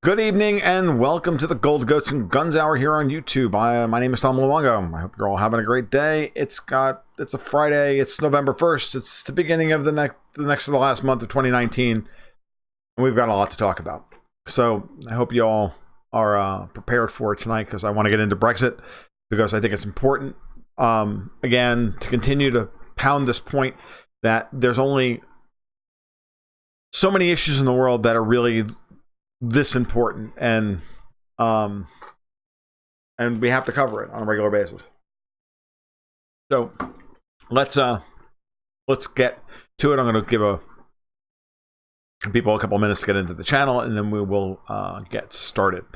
Good evening and welcome to the Gold Goats and Guns Hour here on YouTube. My name is Tom Luongo. I hope you're all having a great day. It's a Friday. It's November 1st. It's the beginning of the next to the last month of 2019, and we've got a lot to talk about. So I hope you all are prepared for it tonight, because I want to get into Brexit, because I think it's important. Again, to continue to pound this point that there's only so many issues in the world that are really this important, and we have to cover it on a regular basis. So let's get to it. I'm going to give people a couple of minutes to get into the channel, and then we will get started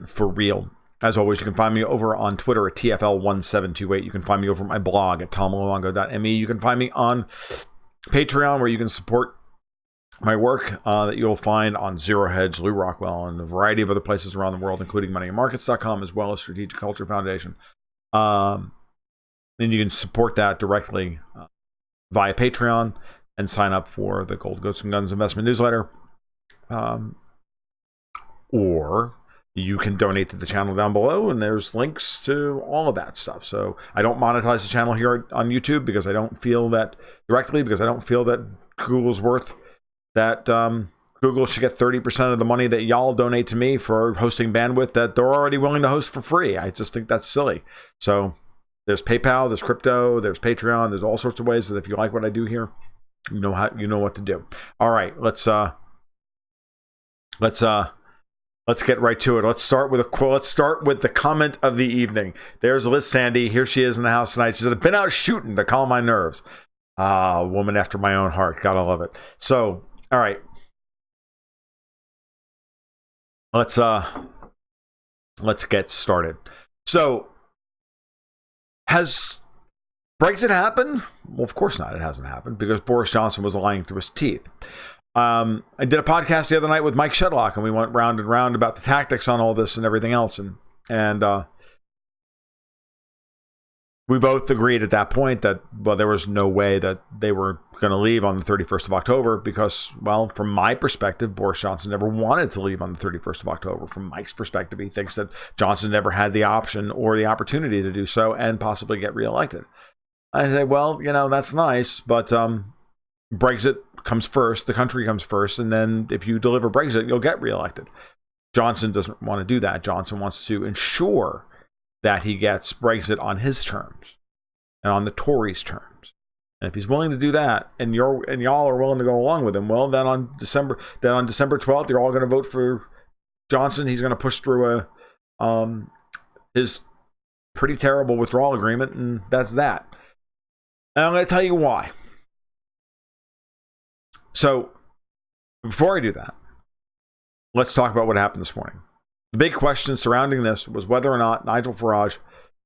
for real. As always, you can find me over on Twitter at TFL1728. You can find me over at my blog at tomluongo.me. You can find me on Patreon, where you can support my work that you'll find on Zero Hedge, Lou Rockwell, and a variety of other places around the world, including moneyandmarkets.com, as well as Strategic Culture Foundation. And you can support that directly via Patreon and sign up for the Gold Goats and Guns investment newsletter. Or you can donate to the channel down below, and there's links to all of that stuff. So I don't monetize the channel here on YouTube, because I don't feel that directly, because I don't feel that Google's worth that. Google should get 30% of the money that y'all donate to me for hosting bandwidth that they're already willing to host for free. I just think that's silly. So there's PayPal, there's crypto, there's Patreon, there's all sorts of ways that if you like what I do here, you know what to do. All right, let's get right to it. Let's start with a quote. Let's start with the comment of the evening. There's Liz Sandy. Here she is in the house tonight. She said, "I've been out shooting to calm my nerves." A woman after my own heart. Gotta love it. So, all right. Let's get started. So, has Brexit happened? Well, of course not. It hasn't happened, because Boris Johnson was lying through his teeth. I did a podcast the other night with Mike Shedlock, and we went round and round about the tactics on all this and everything else, and we both agreed at that point that, well, there was no way that they were going to leave on the 31st of October, because, well, from my perspective, Boris Johnson never wanted to leave on the 31st of October. From Mike's perspective, he thinks that Johnson never had the option or the opportunity to do so and possibly get reelected. I say, well, that's nice, but Brexit comes first, the country comes first, and then if you deliver Brexit, you'll get reelected. Johnson doesn't want to do that. Johnson wants to ensure that he gets Brexit on his terms and on the Tories' terms. And if he's willing to do that, and y'all are willing to go along with him, well, then on December 12th, you're all going to vote for Johnson. He's going to push through his pretty terrible withdrawal agreement, and that's that. And I'm going to tell you why. So, before I do that, let's talk about what happened this morning. The big question surrounding this was whether or not Nigel Farage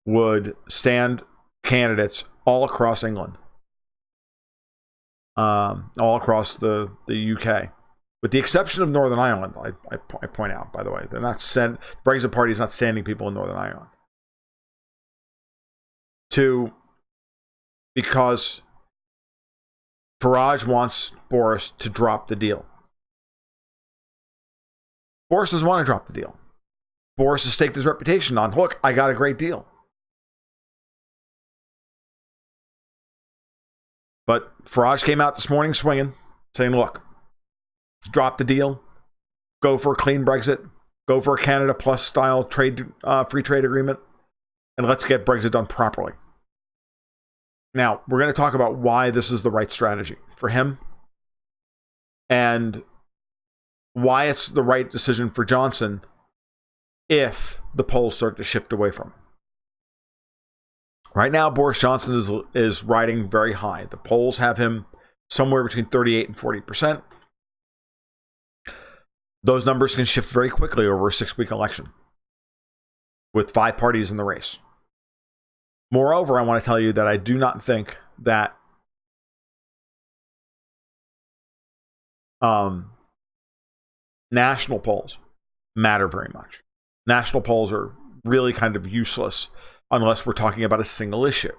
would stand candidates all across England, all across the UK, with the exception of Northern Ireland. I point out, by the way, the Brexit Party is not standing people in Northern Ireland. Because Farage wants Boris to drop the deal. Boris doesn't want to drop the deal. Boris has staked his reputation on, look, I got a great deal. But Farage came out this morning swinging, saying, look, drop the deal, go for a clean Brexit, go for a Canada Plus style free trade agreement, and let's get Brexit done properly. Now, we're going to talk about why this is the right strategy for him, and why it's the right decision for Johnson if the polls start to shift away from him. Right now, Boris Johnson is riding very high. The polls have him somewhere between 38 and 40%. Those numbers can shift very quickly over a 6-week election, with 5 parties in the race. Moreover, I want to tell you that I do not think that national polls matter very much. National polls are really kind of useless unless we're talking about a single issue.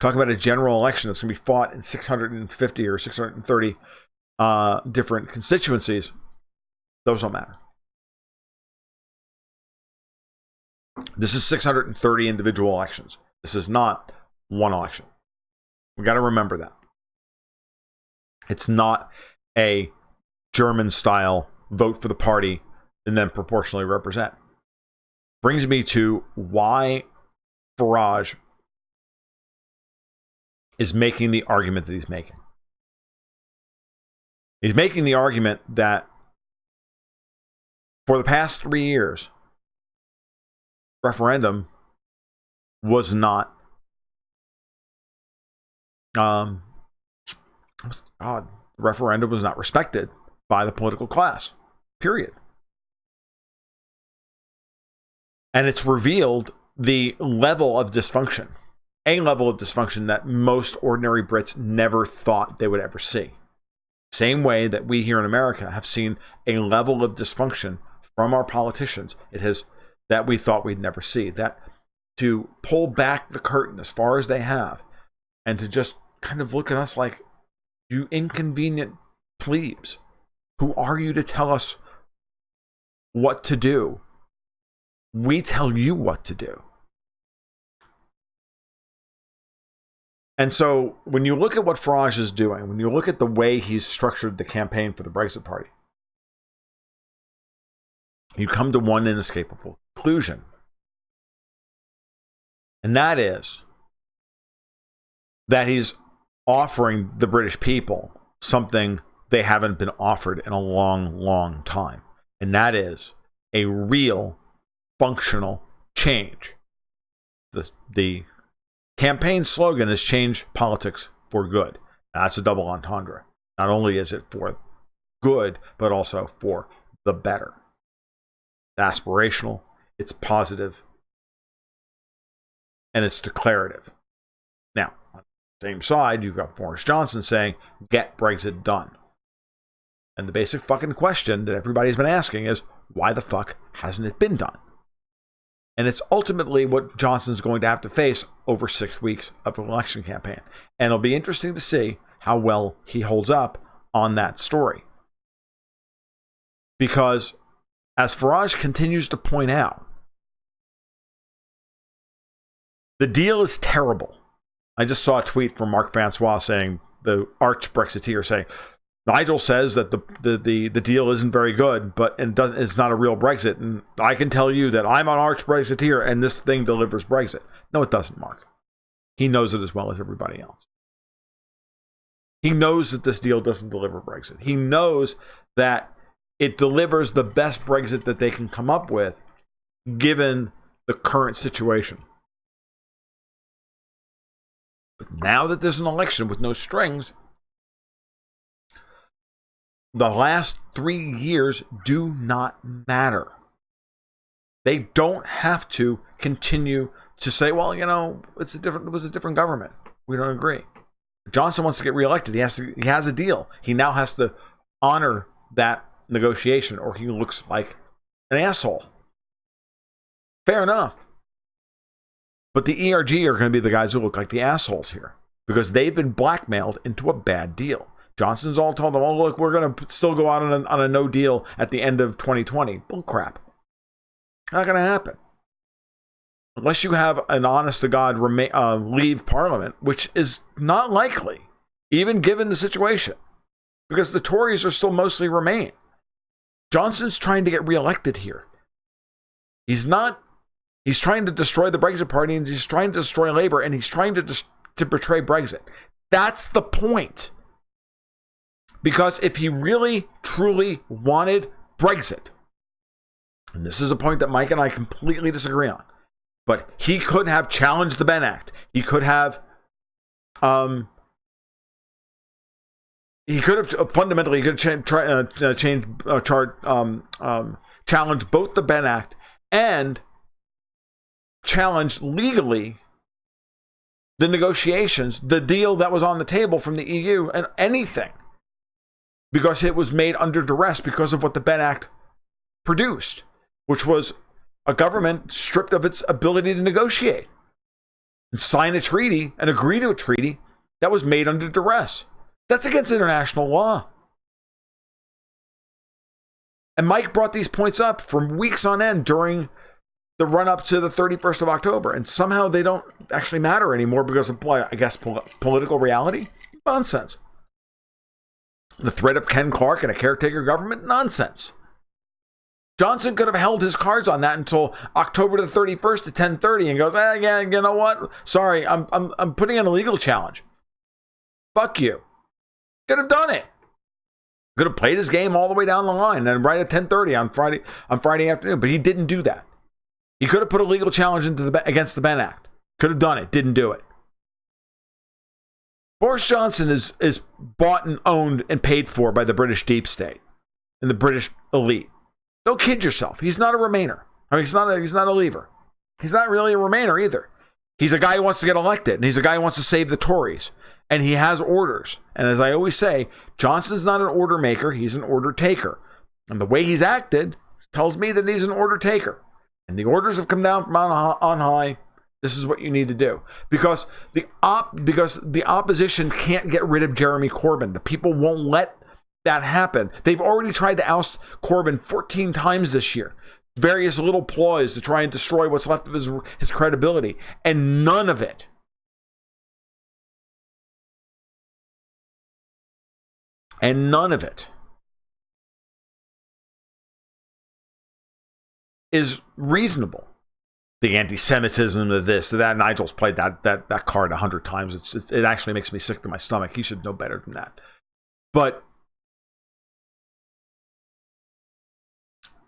Talking about a general election that's going to be fought in 650 or 630 different constituencies, those don't matter. This is 630 individual elections. This is not one election. We got to remember that. It's not a German-style vote for the party and then proportionally represent. Brings me to why Farage is making the argument that he's making. He's making the argument that for the past 3 years, referendum was not referendum was not respected by the political class, period. And it's revealed the level of dysfunction, a level of dysfunction that most ordinary Brits never thought they would ever see. Same way that we here in America have seen a level of dysfunction from our politicians, that we thought we'd never see. That to pull back the curtain as far as they have, and to just kind of look at us like, you inconvenient plebes, who are you to tell us what to do? We tell you what to do. And so when you look at what Farage is doing, when you look at the way he's structured the campaign for the Brexit Party, you come to one inescapable conclusion. And that is that he's offering the British people something they haven't been offered in a long, long time. And that is a real functional change. The campaign slogan is change politics for good. Now, that's a double entendre. Not only is it for good, but also for the better. It's aspirational, it's positive, and it's declarative. Now, on the same side, you've got Boris Johnson saying, get Brexit done. And the basic fucking question that everybody's been asking is, why the fuck hasn't it been done? And it's ultimately what Johnson's going to have to face over 6 weeks of an election campaign. And it'll be interesting to see how well he holds up on that story. Because, as Farage continues to point out, the deal is terrible. I just saw a tweet from Mark Francois saying, the arch Brexiteer saying, Nigel says that the deal isn't very good, but it's not a real Brexit. And I can tell you that I'm an arch Brexiteer and this thing delivers Brexit. No, it doesn't, Mark. He knows it as well as everybody else. He knows that this deal doesn't deliver Brexit. He knows that it delivers the best Brexit that they can come up with, given the current situation. But now that there's an election with no strings, the last 3 years do not matter. They don't have to continue to say, well, it was a different government. We don't agree. Johnson wants to get reelected. He has a deal. He now has to honor that negotiation, or he looks like an asshole. Fair enough. But the ERG are going to be the guys who look like the assholes here, because they've been blackmailed into a bad deal. Johnson's all told them, oh, look, we're going to still go out on a no deal at the end of 2020. Bull crap. Not going to happen. Unless you have an honest-to-God leave Parliament, which is not likely, even given the situation, because the Tories are still mostly Remain. Johnson's trying to get reelected here. He's not. He's trying to destroy the Brexit Party, and he's trying to destroy Labour, and he's trying to betray Brexit. That's the point. Because if he really, truly wanted Brexit, and this is a point that Mike and I completely disagree on, but he could have challenged the Benn Act. He could have, challenged both the Benn Act and challenged legally the negotiations, the deal that was on the table from the EU, and anything. Because it was made under duress because of what the Benn Act produced, which was a government stripped of its ability to negotiate and sign a treaty and agree to a treaty that was made under duress. That's against international law. And Mike brought these points up for weeks on end during the run up to the 31st of October. And somehow they don't actually matter anymore because of, I guess, political reality? Nonsense. The threat of Ken Clark and a caretaker government? Nonsense. Johnson could have held his cards on that until October the 31st at 10:30 and goes, yeah, you know what? Sorry, I'm putting in a legal challenge. Fuck you. Could have done it. Could have played his game all the way down the line and right at 10:30 on Friday afternoon, but he didn't do that. He could have put a legal challenge against the Benn Act. Could have done it. Didn't do it. Boris Johnson is bought and owned and paid for by the British deep state and the British elite. Don't kid yourself. He's not a Remainer. I mean, he's not a Leaver. He's not really a Remainer either. He's a guy who wants to get elected, and he's a guy who wants to save the Tories. And he has orders. And as I always say, Johnson's not an order maker. He's an order taker. And the way he's acted tells me that he's an order taker. And the orders have come down from on high. This is what you need to do. Because the opposition can't get rid of Jeremy Corbyn. The people won't let that happen. They've already tried to oust Corbyn 14 times this year. Various little ploys to try and destroy what's left of his credibility. And none of it is reasonable. The anti-Semitism of this, that. Nigel's played that card 100 times. It actually makes me sick to my stomach. He should know better than that. But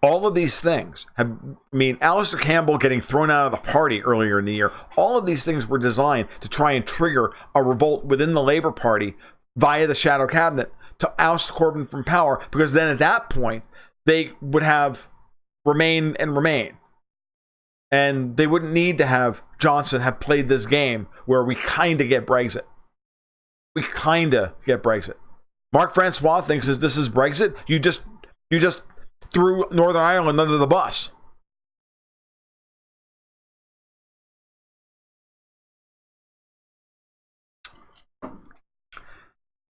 all of these things Alistair Campbell getting thrown out of the party earlier in the year, all of these things were designed to try and trigger a revolt within the Labour Party via the shadow cabinet to oust Corbyn from power, because then at that point, they would have Remain. And they wouldn't need to have Johnson have played this game where we kind of get Brexit. Mark Francois thinks this is Brexit. You just threw Northern Ireland under the bus.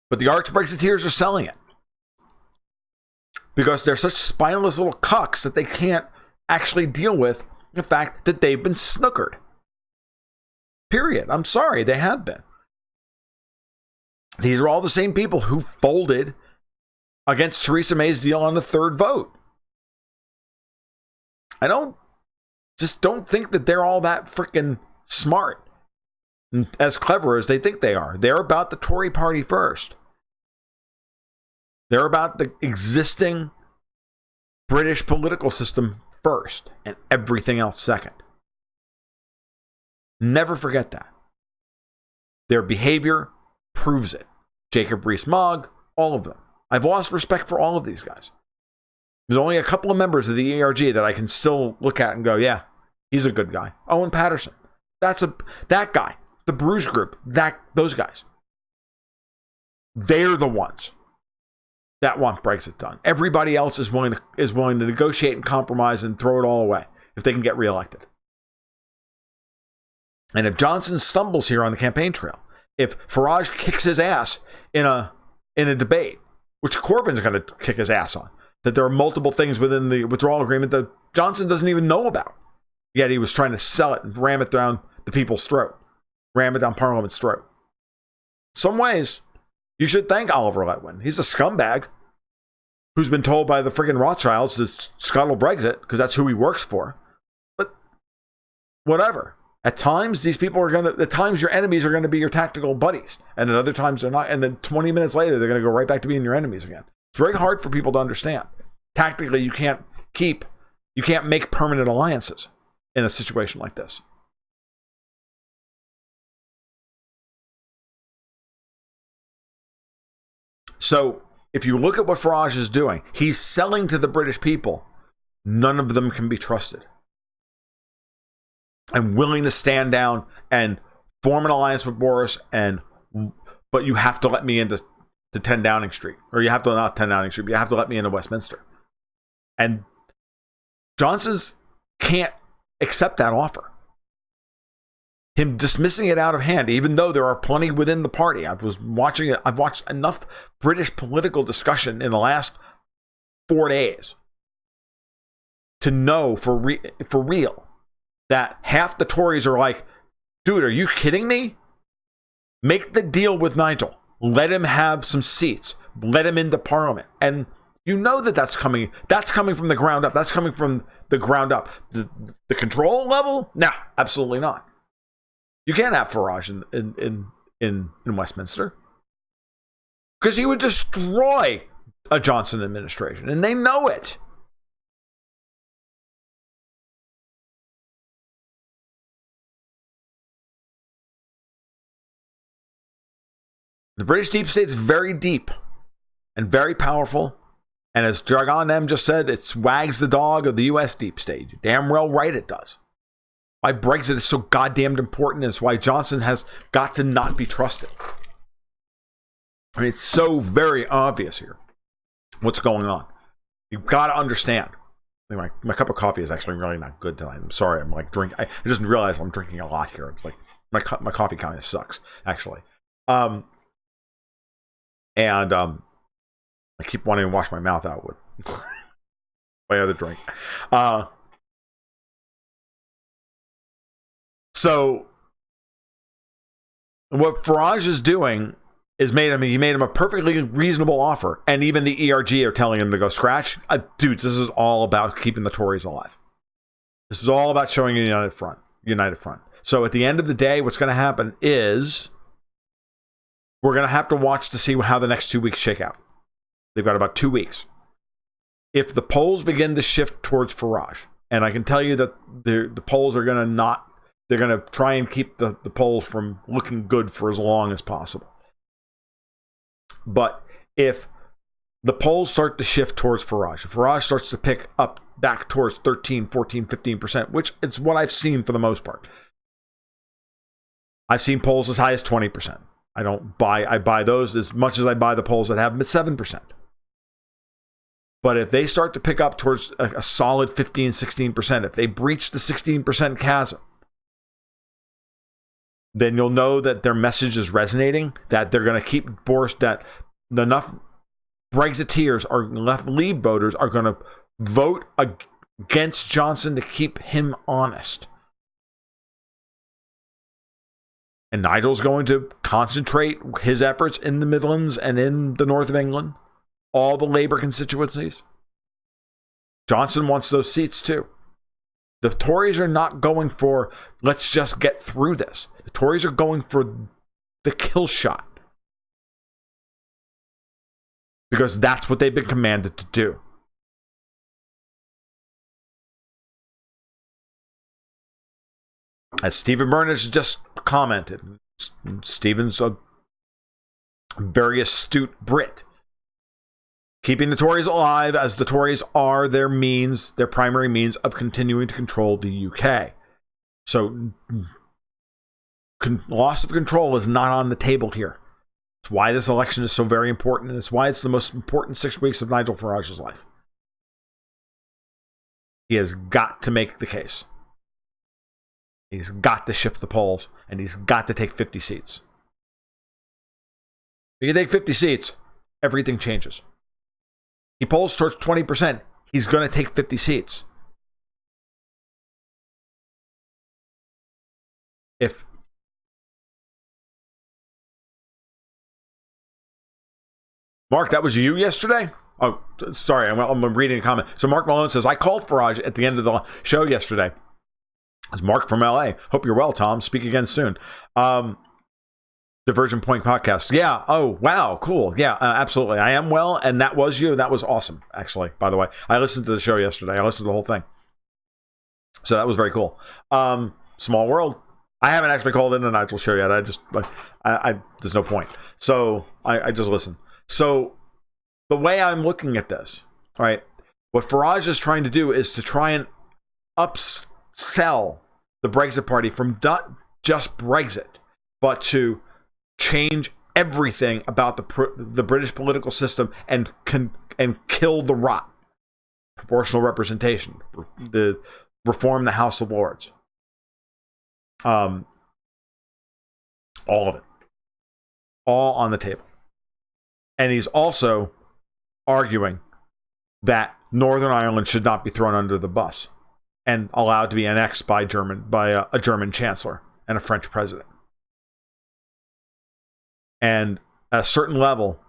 But the arch Brexiteers are selling it because they're such spineless little cucks that they can't actually deal with the fact that they've been snookered. Period. I'm sorry, they have been. These are all the same people who folded against Theresa May's deal on the third vote. I don't think that they're all that freaking smart and as clever as they think they are. They're about the Tory party first. They're about the existing British political system first and everything else second. Never forget that. Their behavior proves it. Jacob Rees-Mogg, all of them. I've lost respect for all of these guys. There's only a couple of members of the ERG that I can still look at and go, yeah, he's a good guy. Owen Patterson. That guy. The Bruges Group. Those guys. They're the ones that want Brexit done. Everybody else is willing to negotiate and compromise and throw it all away if they can get reelected. And if Johnson stumbles here on the campaign trail, if Farage kicks his ass in a debate, which Corbyn's going to kick his ass on, that there are multiple things within the withdrawal agreement that Johnson doesn't even know about, yet he was trying to sell it and ram it down the people's throat, ram it down Parliament's throat. Some ways, you should thank Oliver Letwin. He's a scumbag who's been told by the friggin' Rothschilds to scuttle Brexit because that's who he works for. But whatever. At times, at times your enemies are going to be your tactical buddies. And at other times they're not. And then 20 minutes later, they're going to go right back to being your enemies again. It's very hard for people to understand. Tactically, you can't make permanent alliances in a situation like this. So, if you look at what Farage is doing, he's selling to the British people. None of them can be trusted. I'm willing to stand down and form an alliance with Boris, but you have to let me into 10 Downing Street. Or you have to, not 10 Downing Street, but you have to let me into Westminster. And Johnson's can't accept that offer. Him dismissing it out of hand, even though there are plenty within the party. I've watched enough British political discussion in the last 4 days to know for real that half the Tories are like, dude, are you kidding me? Make the deal with Nigel. Let him have some seats. Let him into Parliament. And you know that that's coming. That's coming from the ground up. That's coming from the ground up. The control level? No, absolutely not. You can't have Farage in Westminster, because he would destroy a Johnson administration, and they know it. The British deep state is very deep and very powerful. And as Dragon M just said, it wags the dog of the U.S. deep state. Damn well right it does. Why Brexit is so goddamn important, and it's why Johnson has got to not be trusted. I mean, it's so very obvious here what's going on. You've got to understand. My cup of coffee is actually really not good tonight. I'm sorry. I'm like I just realized I'm drinking a lot here. It's like my coffee kind of sucks, actually. I keep wanting to wash my mouth out with my other drink. So what Farage is doing is he made him a perfectly reasonable offer. And even the ERG are telling him to go scratch. Dudes, this is all about keeping the Tories alive. This is all about showing a united front. So at the end of the day, what's going to happen is we're going to have to watch to see how the next 2 weeks shake out. They've got about 2 weeks. If the polls begin to shift towards Farage, and I can tell you that the polls are going to they're going to try and keep the polls from looking good for as long as possible. But if the polls start to shift towards Farage, if Farage starts to pick up back towards 13, 14, 15%, which is what I've seen for the most part. I've seen polls as high as 20%. I buy those as much as I buy the polls that have them at 7%. But if they start to pick up towards a solid 15, 16%, if they breach the 16% chasm, then you'll know that their message is resonating, that they're going to keep that enough Brexiteers or Leave voters are going to vote against Johnson to keep him honest. And Nigel's going to concentrate his efforts in the Midlands and in the north of England, all the Labour constituencies. Johnson wants those seats too. The Tories are not going for, let's just get through this. The Tories are going for the kill shot. Because that's what they've been commanded to do. As Stephen Burnage just commented, Stephen's a very astute Brit. Keeping the Tories alive, as the Tories are their primary means of continuing to control the UK. So, loss of control is not on the table here. It's why this election is so very important, and it's why it's the most important 6 weeks of Nigel Farage's life. He has got to make the case. He's got to shift the polls, and he's got to take 50 seats. If you take 50 seats, everything changes. He polls towards 20%, he's going to take 50 seats. If Mark, that was you yesterday? Oh, sorry, I'm reading a comment. So Mark Malone says, I called Farage at the end of the show yesterday. It's Mark from LA. Hope you're well, Tom. Speak again soon. The Virgin Point podcast. Yeah. Oh, wow. Cool. Yeah, absolutely. I am well. And that was you. That was awesome, actually, by the way. I listened to the show yesterday. I listened to the whole thing. So that was very cool. Small world. I haven't actually called in the Nigel show yet. I just, there's no point. So I just listen. So the way I'm looking at this, right, what Farage is trying to do is to try and upsell the Brexit party from not just Brexit, but to change everything about the British political system and kill the rot. Proportional representation, reform the House of Lords. All of it. All on the table. And he's also arguing that Northern Ireland should not be thrown under the bus. and allowed to be annexed by a German chancellor and a French president. And at a certain level,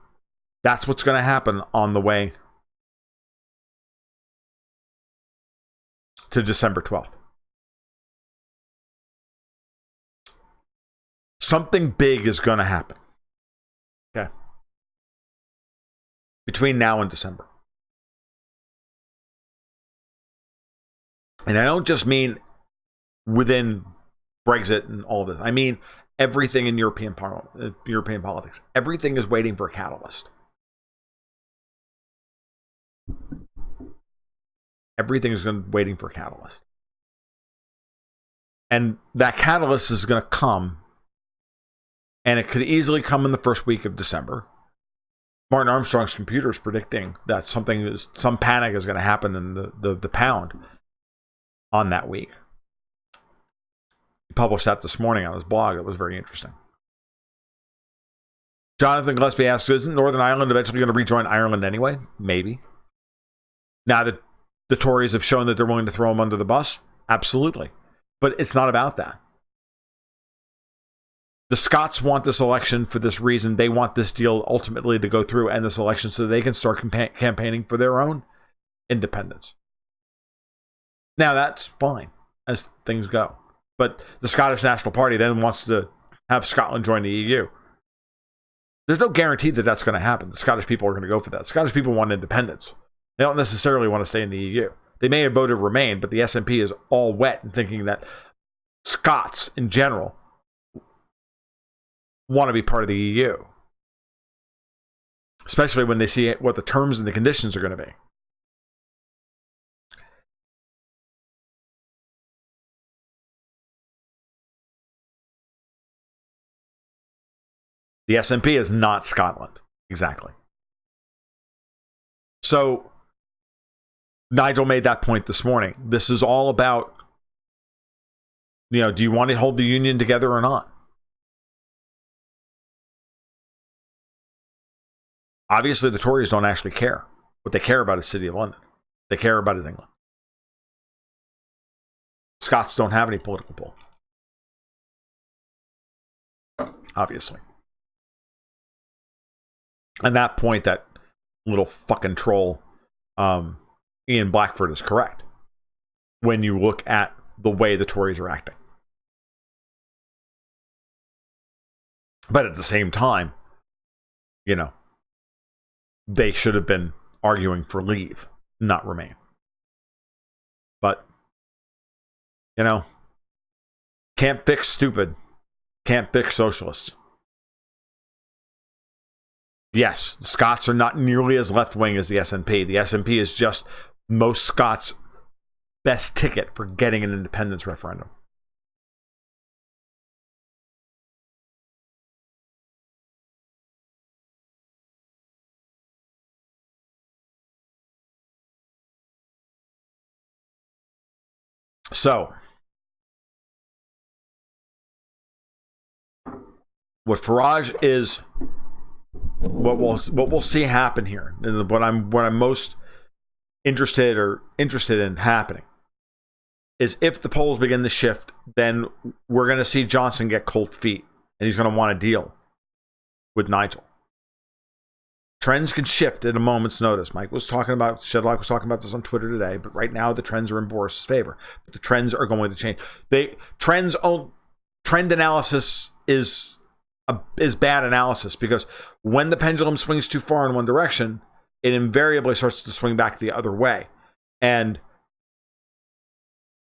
that's what's going to happen on the way to December 12th. Something big is going to happen. Okay. Between now and December. And I don't just mean within Brexit and all of this. I mean everything in European politics. Everything is waiting for a catalyst. Everything is waiting for a catalyst. And that catalyst is going to come, and it could easily come in the first week of December. Martin Armstrong's computer is predicting that some panic is going to happen in the pound on that week. He published that this morning on his blog. It was very interesting. Jonathan Gillespie asks, isn't Northern Ireland eventually going to rejoin Ireland anyway? Maybe. Now that the Tories have shown that they're willing to throw them under the bus, absolutely. But it's not about that. The Scots want this election for this reason. They want this deal ultimately to go through and this election so they can start campaigning for their own independence. Now, that's fine as things go. But the Scottish National Party then wants to have Scotland join the EU. There's no guarantee that that's going to happen. The Scottish people are going to go for that. The Scottish people want independence. They don't necessarily want to stay in the EU. They may have voted Remain, but the SNP is all wet in thinking that Scots in general want to be part of the EU. Especially when they see what the terms and the conditions are going to be. The SNP is not Scotland. Exactly. So, Nigel made that point this morning. This is all about, do you want to hold the union together or not? Obviously, the Tories don't actually care. What they care about is City of London. They care about is England. Scots don't have any political pull. Obviously. And that point, that little fucking troll, Ian Blackford, is correct. When you look at the way the Tories are acting. But at the same time, they should have been arguing for leave, not remain. But, can't fix stupid. Can't fix socialists. Yes, the Scots are not nearly as left-wing as the SNP. The SNP is just most Scots' best ticket for getting an independence referendum. So, what Farage is, what we'll see happen here, what I'm most interested in happening, is if the polls begin to shift, then we're going to see Johnson get cold feet, and he's going to want to deal with Nigel. Trends can shift at a moment's notice. Shedlock was talking about this on Twitter today, but right now the trends are in Boris's favor. But the trends are going to change. Trend analysis is bad analysis, because when the pendulum swings too far in one direction, it invariably starts to swing back the other way. And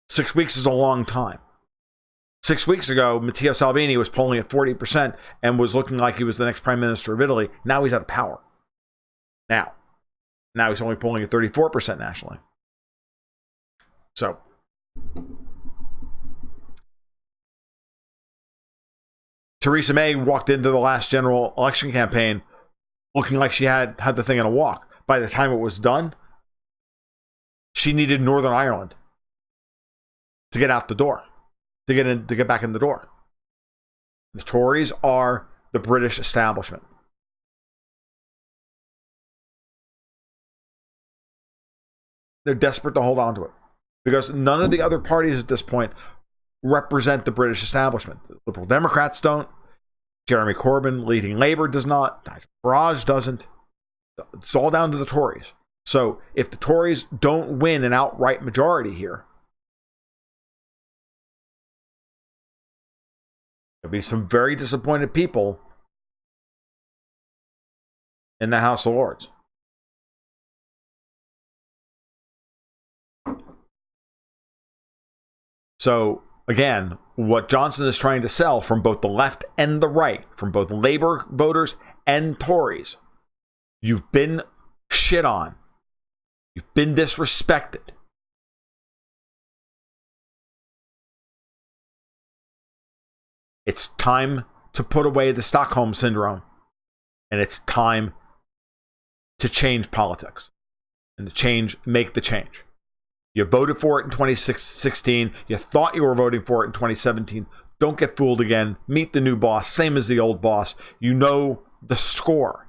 6 weeks is a long time. 6 weeks ago, Matteo Salvini was polling at 40% and was looking like he was the next prime minister of Italy. Now he's out of power. Now he's only polling at 34% nationally. So, Theresa May walked into the last general election campaign looking like she had the thing in a walk. By the time it was done, she needed Northern Ireland to get out the door, to get back in the door. The Tories are the British establishment. They're desperate to hold on to it. because none of the other parties at this point represent the British establishment. The Liberal Democrats don't. Jeremy Corbyn leading Labour does not. Nigel Farage doesn't. It's all down to the Tories. So if the Tories don't win an outright majority here, there'll be some very disappointed people in the House of Lords. So again, what Johnson is trying to sell from both the left and the right, from both Labour voters and Tories, you've been shit on. You've been disrespected. It's time to put away the Stockholm Syndrome. And it's time to change politics. And make the change. You voted for it in 2016. You thought you were voting for it in 2017. Don't get fooled again. Meet the new boss, same as the old boss. You know the score.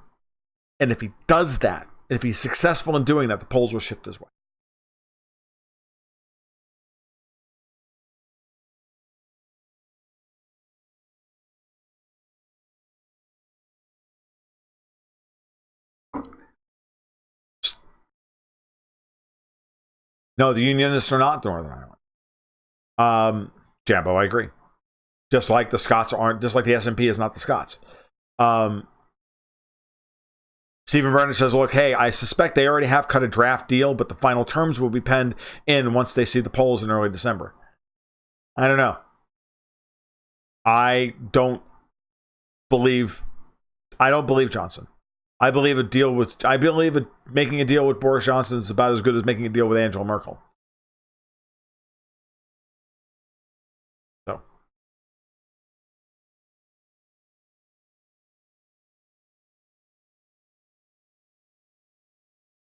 And if he does that, if he's successful in doing that, the polls will shift his way. No, the Unionists are not Northern Ireland. Jambo, I agree. Just like the Scots aren't, just like the SNP is not the Scots. Stephen Brennan says, look, hey, I suspect they already have cut a draft deal, but the final terms will be penned in once they see the polls in early December. I don't know. I don't believe Johnson. I believe making a deal with Boris Johnson is about as good as making a deal with Angela Merkel.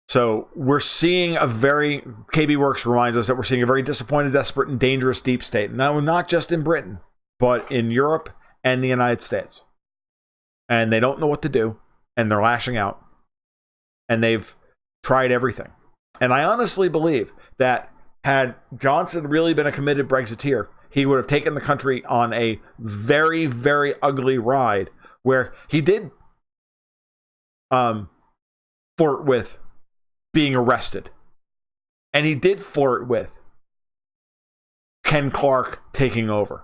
So we're seeing KB Works reminds us that we're seeing a very disappointed, desperate, and dangerous deep state. Now, not just in Britain, but in Europe and the United States. And they don't know what to do, and they're lashing out. And they've tried everything. And I honestly believe that had Johnson really been a committed Brexiteer, he would have taken the country on a very, very ugly ride where he did flirt with being arrested. And he did flirt with Ken Clark taking over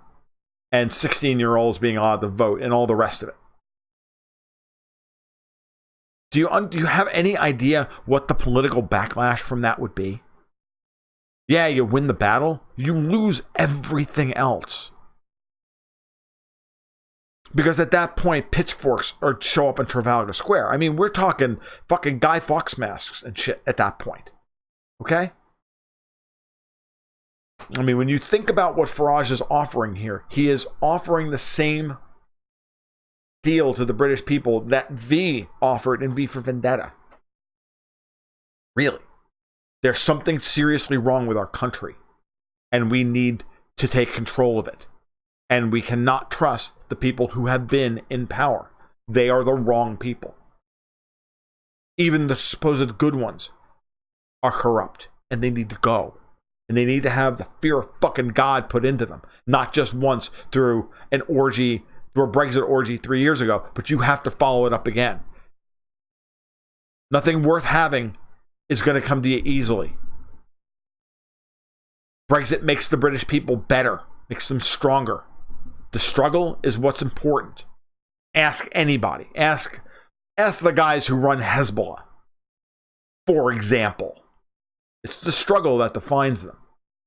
and 16-year-olds being allowed to vote and all the rest of it. Do you have any idea what the political backlash from that would be? Yeah, you win the battle, you lose everything else. Because at that point, pitchforks show up in Trafalgar Square. I mean, we're talking fucking Guy Fawkes masks and shit at that point. Okay? I mean, when you think about what Farage is offering here, he is offering the same deal to the British people that V offered in V for Vendetta. Really. There's something seriously wrong with our country, and we need to take control of it. And we cannot trust the people who have been in power. They are the wrong people. Even the supposed good ones are corrupt, and they need to go. And they need to have the fear of fucking God put into them. Not just once through a Brexit orgy 3 years ago, but you have to follow it up again. Nothing worth having is going to come to you easily. Brexit makes the British people better, makes them stronger. The struggle is what's important. Ask anybody. Ask the guys who run Hezbollah, for example. It's the struggle that defines them.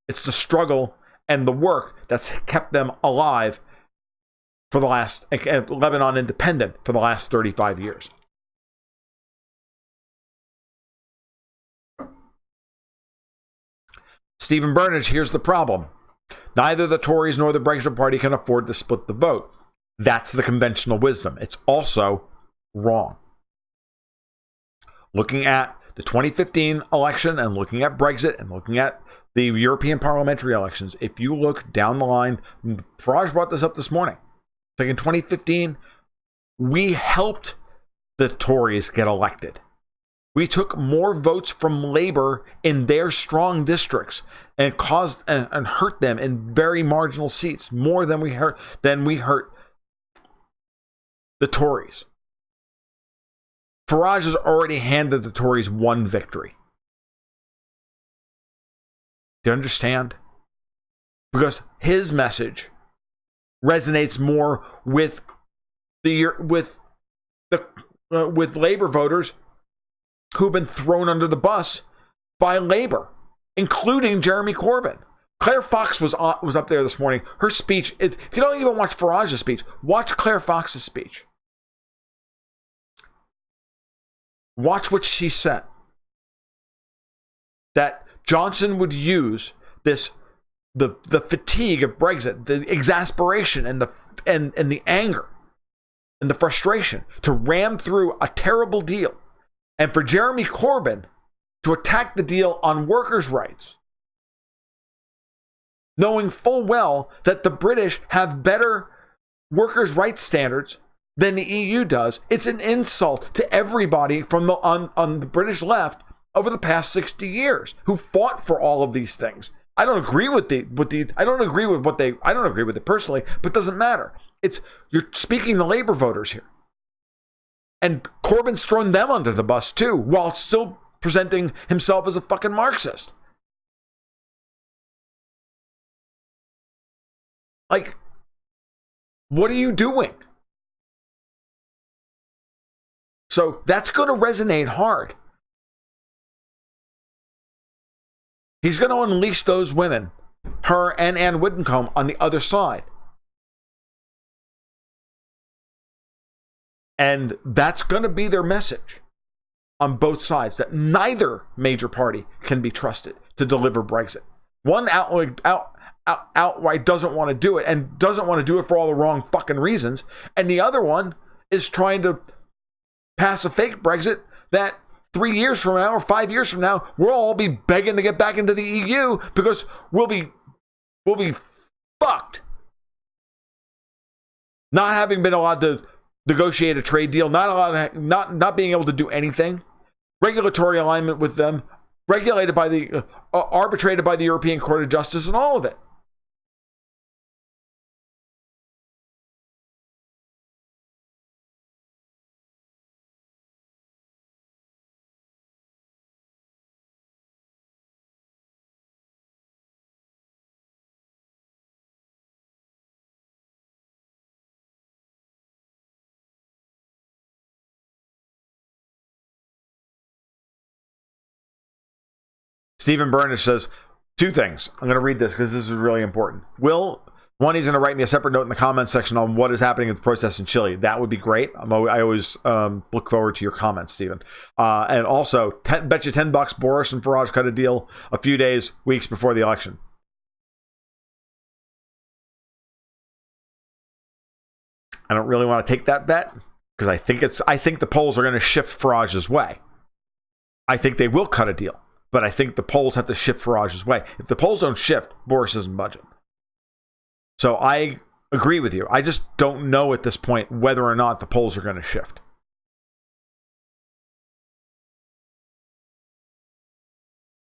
It's the struggle and the work that's kept them alive for the last, Lebanon independent for the last 35 years. Stephen Burnage, here's the problem. Neither the Tories nor the Brexit Party can afford to split the vote. That's the conventional wisdom. It's also wrong. Looking at the 2015 election and looking at Brexit and looking at the European parliamentary elections, if you look down the line, Farage brought this up this morning. Like in 2015, we helped the Tories get elected. We took more votes from Labour in their strong districts and caused and hurt them in very marginal seats more than we hurt the Tories. Farage has already handed the Tories one victory. Do you understand? Because his message resonates more with Labour voters who've been thrown under the bus by Labour, including Jeremy Corbyn. Claire Fox was up there this morning. Her speech, if you don't even watch Farage's speech, watch Claire Fox's speech. Watch what she said. That Johnson would use the fatigue of Brexit, the exasperation and the anger and the frustration to ram through a terrible deal, and for Jeremy Corbyn to attack the deal on workers' rights, knowing full well that the British have better workers' rights standards than the EU does. It's an insult to everybody from on the British left over the past 60 years who fought for all of these things. I don't agree with I don't agree with it personally, but it doesn't matter. You're speaking to Labour voters here. And Corbyn's thrown them under the bus too, while still presenting himself as a fucking Marxist. Like, what are you doing? So that's going to resonate hard. He's going to unleash those women, her and Ann Widdecombe, on the other side. And that's going to be their message on both sides, that neither major party can be trusted to deliver Brexit. One outright doesn't want to do it, and doesn't want to do it for all the wrong fucking reasons. And the other one is trying to pass a fake Brexit that 3 years from now or 5 years from now, we'll all be begging to get back into the EU because we'll be fucked. Not having been allowed to negotiate a trade deal, not being able to do anything, regulatory alignment with them, regulated by arbitrated by the European Court of Justice, and all of it. Stephen Burnish says two things. I'm going to read this because this is really important. One, he's going to write me a separate note in the comments section on what is happening at the protests in Chile. That would be great. I always look forward to your comments, Stephen. And also, bet you $10 Boris and Farage cut a deal a few days, weeks before the election. I don't really want to take that bet because I think the polls are going to shift Farage's way. I think they will cut a deal. But I think the polls have to shift Farage's way. If the polls don't shift, Boris isn't budging. So I agree with you. I just don't know at this point whether or not the polls are going to shift.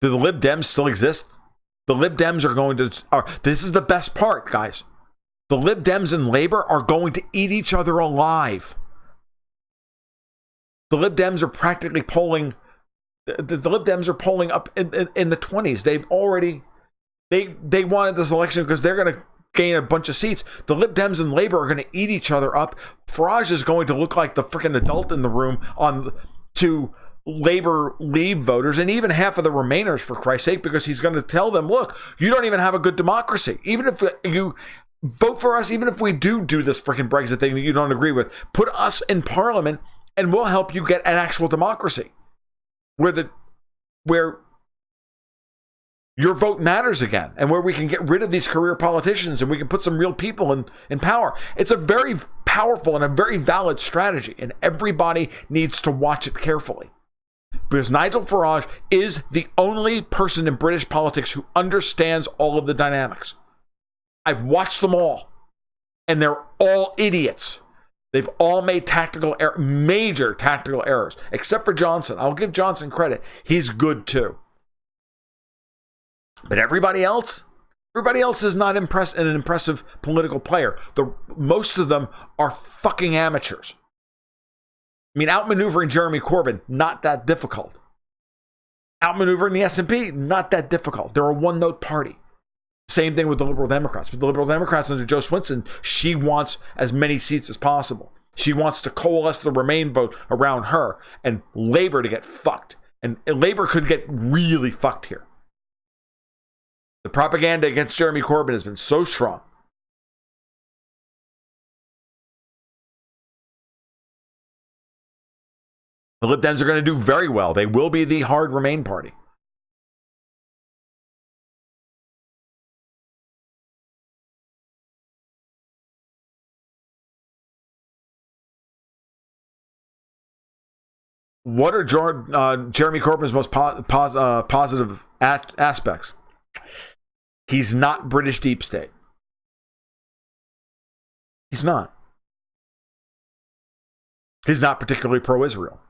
Do the Lib Dems still exist? The Lib Dems are going to... this is the best part, guys. The Lib Dems and Labour are going to eat each other alive. The Lib Dems are practically polling... The Lib Dems are polling up in the 20s. They've already they wanted this election because they're going to gain a bunch of seats. The Lib Dems and Labour are going to eat each other up. Farage is going to look like the freaking adult in the room to Labour Leave voters and even half of the Remainers, for Christ's sake, because he's going to tell them, look, you don't even have a good democracy. Even if you vote for us, even if we do this freaking Brexit thing that you don't agree with, put us in Parliament and we'll help you get an actual democracy. Where your vote matters again, and where we can get rid of these career politicians and we can put some real people in power. It's a very powerful and a very valid strategy, and everybody needs to watch it carefully. Because Nigel Farage is the only person in British politics who understands all of the dynamics. I've watched them all, and they're all idiots. They've all made major tactical errors, except for Johnson. I'll give Johnson credit. He's good too. But everybody else is not an impressive political player. Most of them are fucking amateurs. I mean, outmaneuvering Jeremy Corbyn, not that difficult. Outmaneuvering the S&P, not that difficult. They're a one-note party. Same thing with the Liberal Democrats. With the Liberal Democrats under Joe Swinson, she wants as many seats as possible. She wants to coalesce the Remain vote around her and Labor to get fucked. And Labor could get really fucked here. The propaganda against Jeremy Corbyn has been so strong. The Lib Dems are going to do very well. They will be the hard Remain party. What are Jeremy Corbyn's most positive aspects? He's not British deep state. He's not. He's not particularly pro-Israel.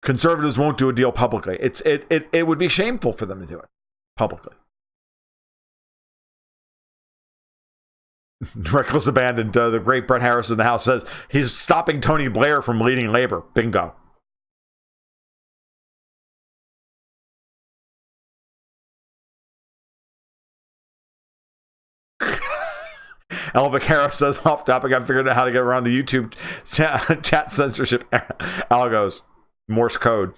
Conservatives won't do a deal publicly. It would be shameful for them to do it publicly. Reckless abandon. The great Brett Harris in the House says he's stopping Tony Blair from leading Labor. Bingo. Elvic Harris says, off topic, I figured out how to get around the YouTube chat censorship algos. Morse code.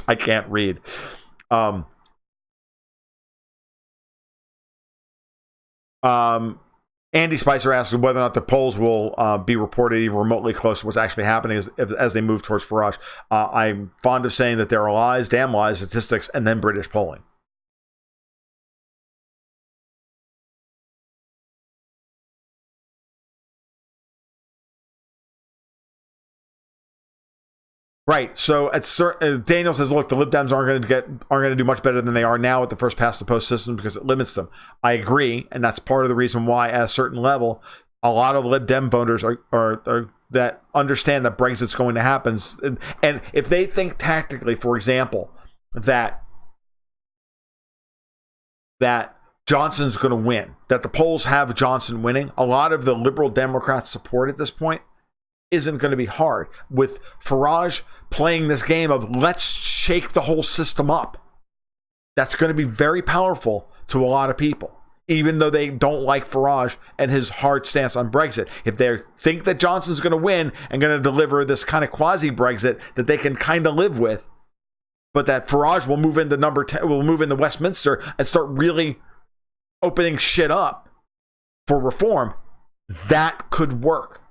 I can't read. Andy Spicer asks whether or not the polls will be reported even remotely close to what's actually happening as they move towards Farage. I'm fond of saying that there are lies, damn lies, statistics, and then British polling. Right. So Daniel says, look, the Lib Dems aren't going to do much better than they are now with the first past the post system because it limits them. I agree, and that's part of the reason why, at a certain level, a lot of Lib Dem voters are that understand that Brexit's going to happen, and if they think tactically, for example, that Johnson's going to win, that the polls have Johnson winning, a lot of the Liberal Democrats' support at this point isn't going to be hard. With Farage playing this game of let's shake the whole system up, that's going to be very powerful to a lot of people, even though they don't like Farage and his hard stance on Brexit. If they think that Johnson's going to win and going to deliver this kind of quasi-Brexit that they can kind of live with, but that Farage will move into number 10, will move into Westminster and start really opening shit up for reform, that could work.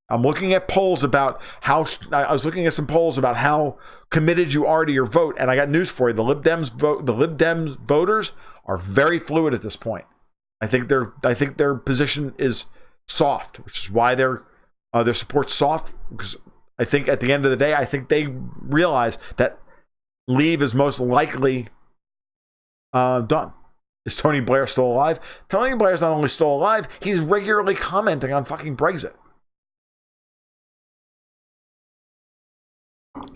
I'm looking at polls about how I was looking at some polls about how committed you are to your vote, and I got news for you: the Lib Dems voters are very fluid at this point. I think their position is soft, which is why their support's soft. Because I think at the end of the day, I think they realize that leave is most likely done. Is Tony Blair still alive? Tony Blair's not only still alive, he's regularly commenting on fucking Brexit.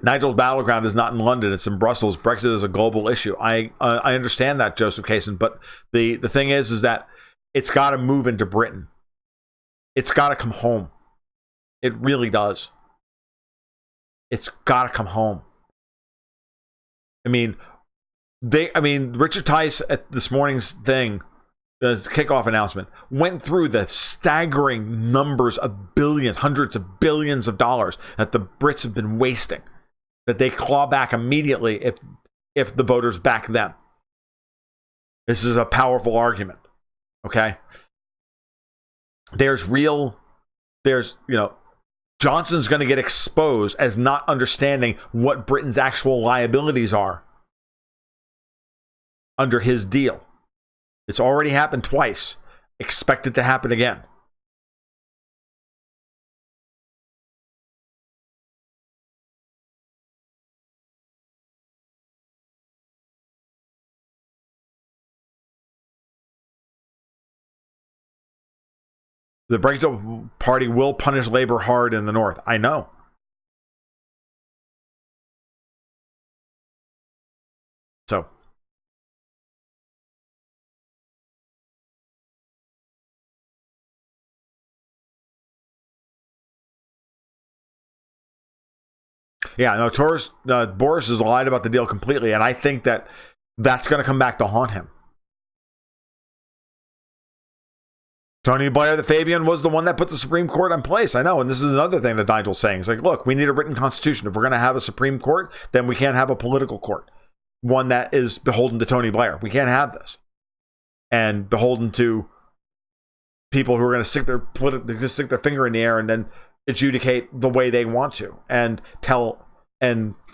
Nigel's battleground is not in London, it's in Brussels. Brexit is a global issue. I understand that, Joseph Kaysen, but the thing is that it's got to move into Britain. It's got to come home. It really does. It's got to come home. I mean, Richard Tice at this morning's thing, the kickoff announcement, went through the staggering numbers of billions, hundreds of billions of dollars that the Brits have been wasting, that they claw back immediately if the voters back them. This is a powerful argument. Okay? Johnson's going to get exposed as not understanding what Britain's actual liabilities are under his deal. It's already happened twice. Expect it to happen again. The Brexit Party will punish labor hard in the North. I know. So. Yeah, no, Boris has lied about the deal completely, and I think that that's going to come back to haunt him. Tony Blair, the Fabian, was the one that put the Supreme Court in place. I know, and this is another thing that Nigel's saying. It's like, look, we need a written constitution. If we're going to have a Supreme Court, then we can't have a political court, one that is beholden to Tony Blair. We can't have this, and beholden to people who are going to stick their finger in the air and then adjudicate the way they want to, and tell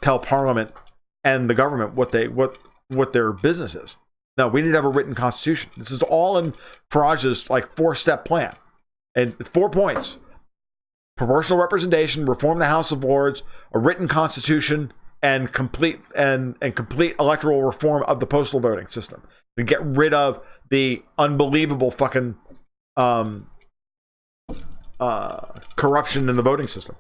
Parliament and the government what their business is. No, we need to have a written constitution. This is all in Farage's like 4-step plan, and 4 points: proportional representation, reform the House of Lords, a written constitution, and complete electoral reform of the postal voting system. And get rid of the unbelievable fucking corruption in the voting system.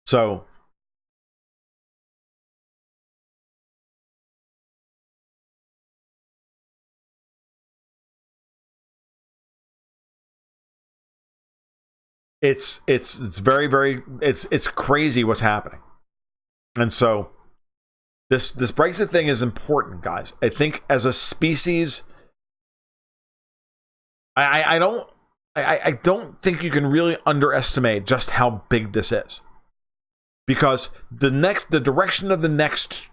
So it's very, very, it's crazy what's happening. And so this Brexit thing is important, guys. I think as a species, I don't think you can really underestimate just how big this is. Because the direction of the next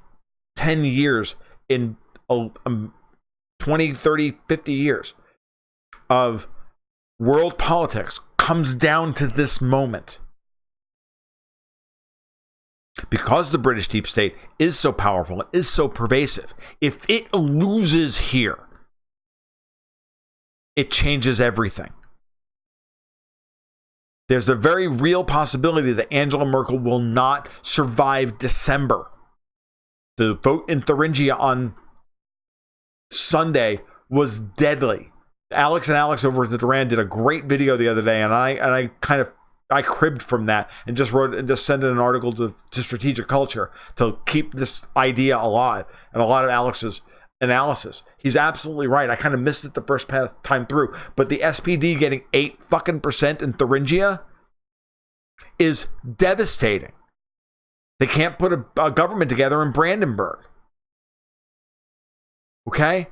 10 years in 20, 30, 50 years of world politics comes down to this moment. Because the British deep state is so powerful, it is so pervasive, if it loses here, it changes everything. There's a very real possibility that Angela Merkel will not survive December. The vote in Thuringia on Sunday was deadly. Alex over at the Duran did a great video the other day, and I cribbed from that and just sent in an article to Strategic Culture to keep this idea alive. And a lot of Alex's analysis, he's absolutely right. I kind of missed it the first time through, but the SPD getting 8% in Thuringia is devastating. They can't put a government together in Brandenburg. Okay?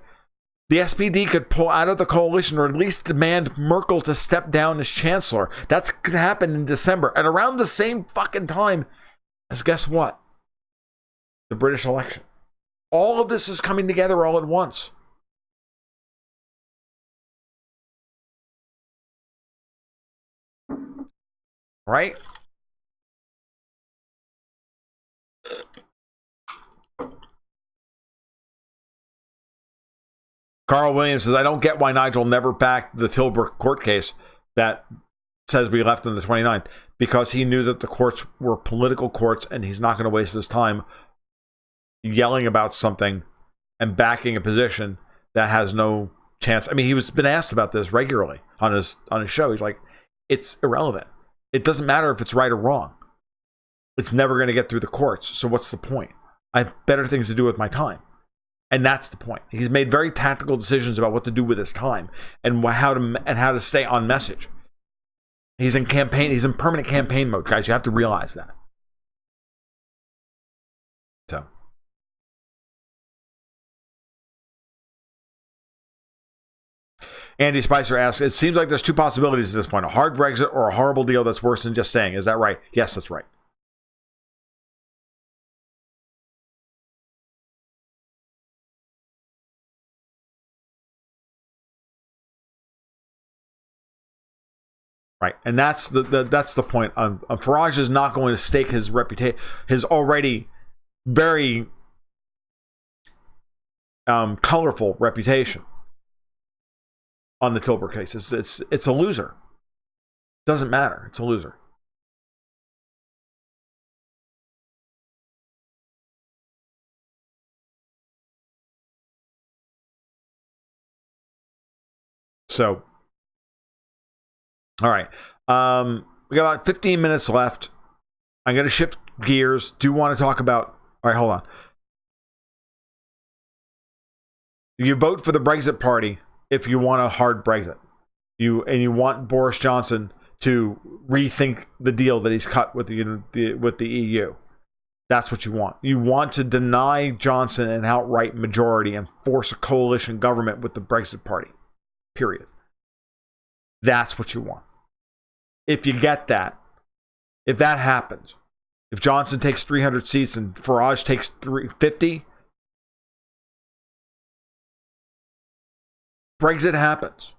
The SPD could pull out of the coalition, or at least demand Merkel to step down as chancellor. That's going to happen in December. And around the same fucking time as, guess what? The British election. All of this is coming together all at once. Right? Carl Williams says, I don't get why Nigel never backed the Tilbrook court case that says we left on the 29th, because he knew that the courts were political courts and he's not going to waste his time yelling about something and backing a position that has no chance. I mean, he was been asked about this regularly on his show. He's like, it's irrelevant. It doesn't matter if it's right or wrong. It's never going to get through the courts. So what's the point? I have better things to do with my time. And that's the point. He's made very tactical decisions about what to do with his time and how to stay on message. He's in permanent campaign mode, guys. You have to realize that. So. Andy Spicer asks, it seems like there's 2 possibilities at this point: a hard Brexit or a horrible deal that's worse than just staying. Is that right? Yes, that's right. Right, and that's the point. Farage is not going to stake his reputation, his already very colorful reputation, on the Tilburg case. It's a loser. Doesn't matter. It's a loser. So, all right. We got about 15 minutes left. I'm going to shift gears. Do want to talk about... All right, hold on. You vote for the Brexit party if you want a hard Brexit. You want Boris Johnson to rethink the deal that he's cut with the EU. That's what you want. You want to deny Johnson an outright majority and force a coalition government with the Brexit party. Period. That's what you want. If you get that, if that happens, if Johnson takes 300 seats and Farage takes 350, Brexit happens.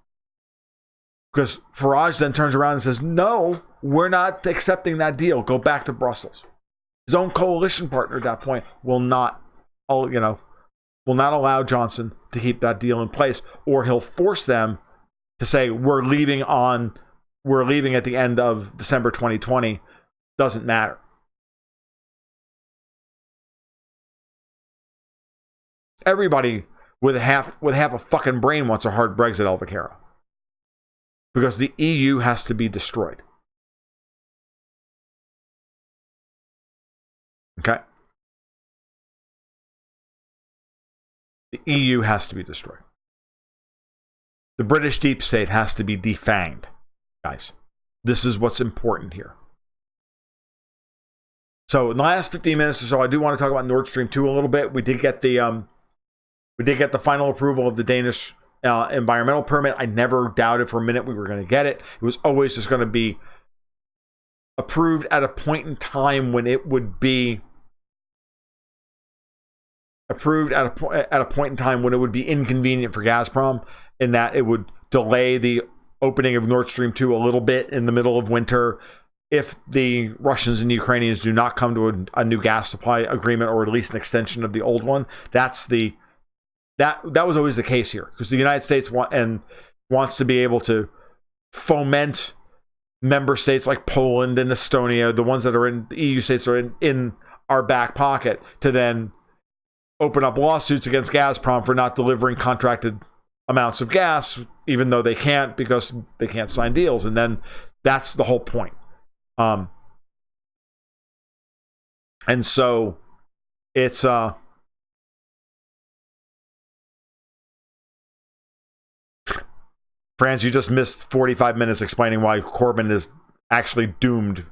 Because Farage then turns around and says, no, we're not accepting that deal. Go back to Brussels. His own coalition partner at that point will not allow Johnson to keep that deal in place, or he'll force them to say, we're leaving at the end of December 2020. Doesn't matter. Everybody with half a fucking brain wants a hard Brexit, El Vaquero. Because the EU has to be destroyed. Okay? The EU has to be destroyed. The British deep state has to be defanged, guys. This is what's important here. So in the last 15 minutes or so, I do want to talk about Nord Stream 2 a little bit. We did get the final approval of the Danish environmental permit. I never doubted for a minute we were going to get it. It was always just going to be approved at a point in time when it would be inconvenient for Gazprom, in that it would delay the opening of Nord Stream 2 a little bit in the middle of winter if the Russians and Ukrainians do not come to a new gas supply agreement, or at least an extension of the old one. That was always the case here, because the United States wants to be able to foment member states like Poland and Estonia, the ones that are in the EU states are in our back pocket, to then open up lawsuits against Gazprom for not delivering contracted amounts of gas, even though they can't, because they can't sign deals. And then that's the whole point. And so it's France, you just missed 45 minutes explaining why Corbyn is actually doomed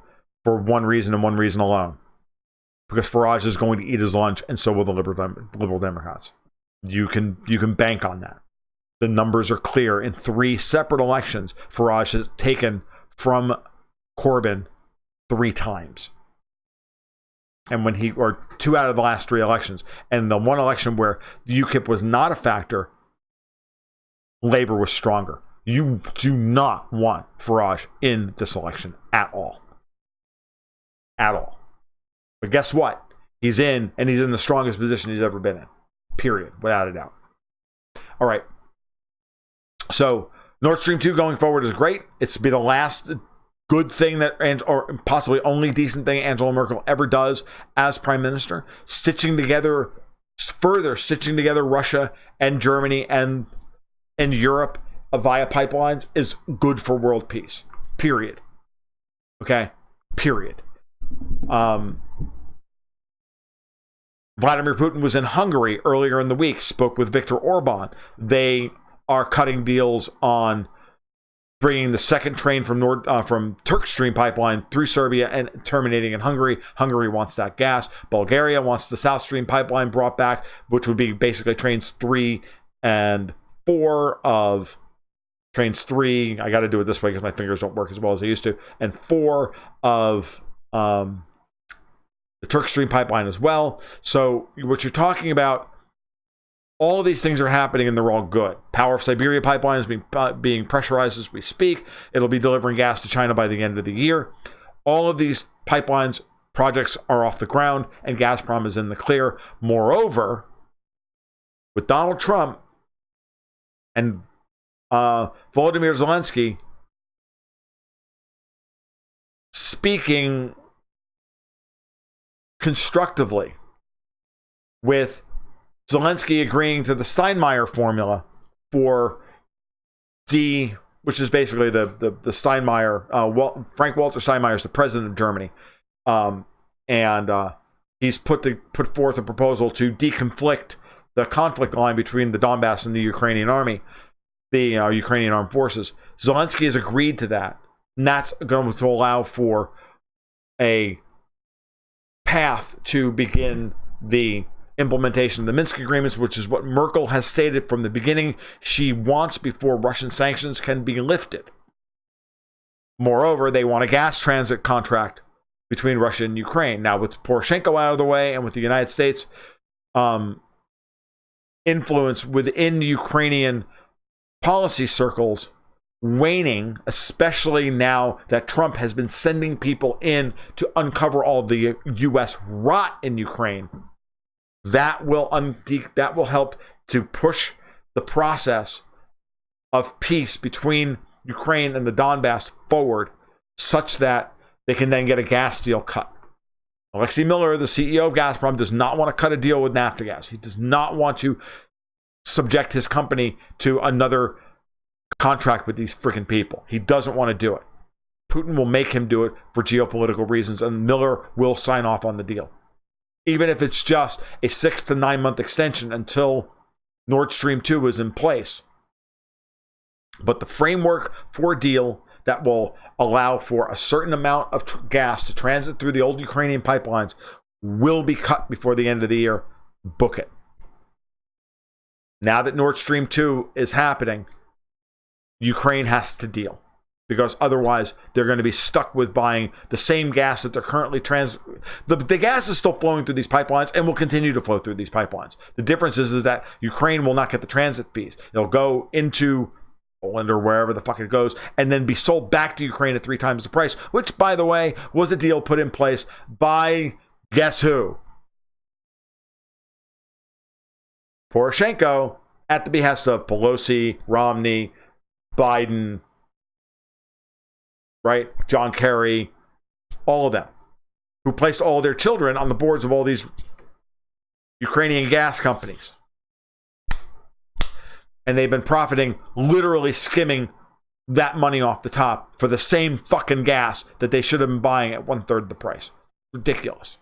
for one reason and one reason alone. Because Farage is going to eat his lunch, and so will the Liberal Democrats. You can bank on that. The numbers are clear. In 3 separate elections, Farage has taken from Corbyn 3 times. And or 2 out of the last 3 elections. And the one election where UKIP was not a factor, Labour was stronger. You do not want Farage in this election at all. At all. But guess what? He's in, and he's in the strongest position he's ever been in. Period. Without a doubt. All right. So, Nord Stream 2 going forward is great. It's to be the last good thing or possibly only decent thing Angela Merkel ever does as prime minister. Further stitching together Russia and Germany and Europe via pipelines is good for world peace. Period. Okay? Period. Vladimir Putin was in Hungary earlier in the week, spoke with Viktor Orban. They are cutting deals on bringing the second train from Turk Stream pipeline through Serbia and terminating in Hungary. Hungary wants that gas. Bulgaria wants the South Stream pipeline brought back, which would be basically trains 3 and 4 of trains 3. I got to do it this way because my fingers don't work as well as they used to. And 4 of the Turk Stream pipeline as well. So what you're talking about, all of these things are happening and they're all good. Power of Siberia pipeline is being pressurized as we speak. It'll be delivering gas to China by the end of the year. All of these pipelines projects are off the ground and Gazprom is in the clear. Moreover, with Donald Trump and Volodymyr Zelensky speaking constructively, with Zelensky agreeing to the Steinmeier formula for which is basically the Steinmeier, Frank Walter Steinmeier is the president of Germany, and he's put forth a proposal to deconflict the conflict line between the Donbass and the Ukrainian army, the Ukrainian armed forces. Zelensky has agreed to that, and that's going to allow for a path to begin the implementation of the Minsk agreements, which is what Merkel has stated from the beginning she wants before Russian sanctions can be lifted. Moreover, they want a gas transit contract between Russia and Ukraine. Now, with Poroshenko out of the way and with the United States influence within Ukrainian policy circles waning, especially now that Trump has been sending people in to uncover all the U.S. rot in Ukraine, that will help to push the process of peace between Ukraine and the Donbass forward, such that they can then get a gas deal cut. Alexei Miller, the CEO of Gazprom, does not want to cut a deal with Naftogaz. He does not want to subject his company to another contract with these freaking people. He doesn't want to do it. Putin will make him do it for geopolitical reasons, and Miller will sign off on the deal, even if it's just a 6 to 9 month extension until Nord Stream 2 is in place. But the framework for a deal that will allow for a certain amount of gas to transit through the old Ukrainian pipelines will be cut before the end of the year. Book it. Now that Nord Stream 2 is happening, Ukraine has to deal, because otherwise they're going to be stuck with buying the same gas that they're currently the gas is still flowing through these pipelines and will continue to flow through these pipelines. The difference is that Ukraine will not get the transit fees. It'll go into Poland or wherever the fuck it goes, and then be sold back to Ukraine at 3 times the price, which, by the way, was a deal put in place by guess who? Poroshenko, at the behest of Pelosi, Romney, Biden, right? John Kerry, all of them, who placed all their children on the boards of all these Ukrainian gas companies. And they've been profiting, literally skimming that money off the top for the same fucking gas that they should have been buying at 1/3 the price. Ridiculous.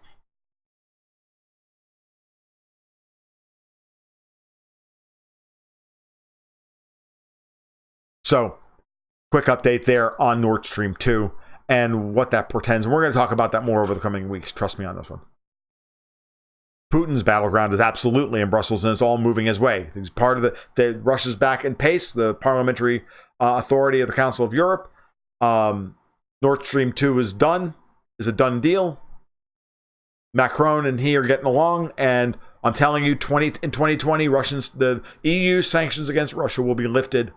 So, quick update there on Nord Stream 2 and what that portends. And we're going to talk about that more over the coming weeks. Trust me on this one. Putin's battleground is absolutely in Brussels, and it's all moving his way. He's part of the Russia's back in pace, the parliamentary authority of the Council of Europe. Nord Stream 2 is a done deal. Macron and he are getting along, and I'm telling you, in 2020, the EU sanctions against Russia will be lifted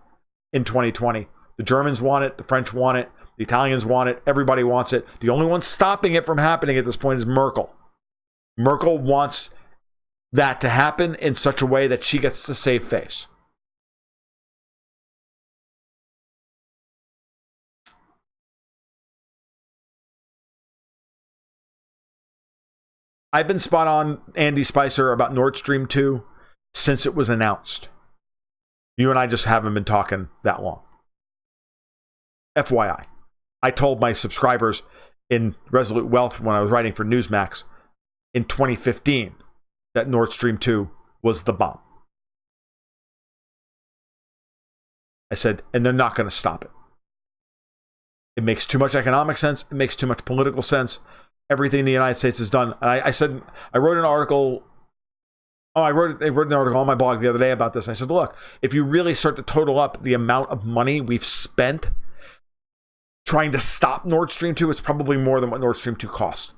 in 2020. The Germans want it, the French want it, the Italians want it, everybody wants it. The only one stopping it from happening at this point is Merkel. Merkel wants that to happen in such a way that she gets to save face. I've been spot on, Andy Spicer, about Nord Stream 2 since it was announced. You and I just haven't been talking that long. FYI, I told my subscribers in Resolute Wealth when I was writing for Newsmax in 2015 that Nord Stream 2 was the bomb. I said, and they're not going to stop it. It makes too much economic sense. It makes too much political sense. Everything the United States has done. And I wrote an article. I wrote an article on my blog the other day about this. I said, look, if you really start to total up the amount of money we've spent trying to stop Nord Stream 2, it's probably more than what Nord Stream 2 cost.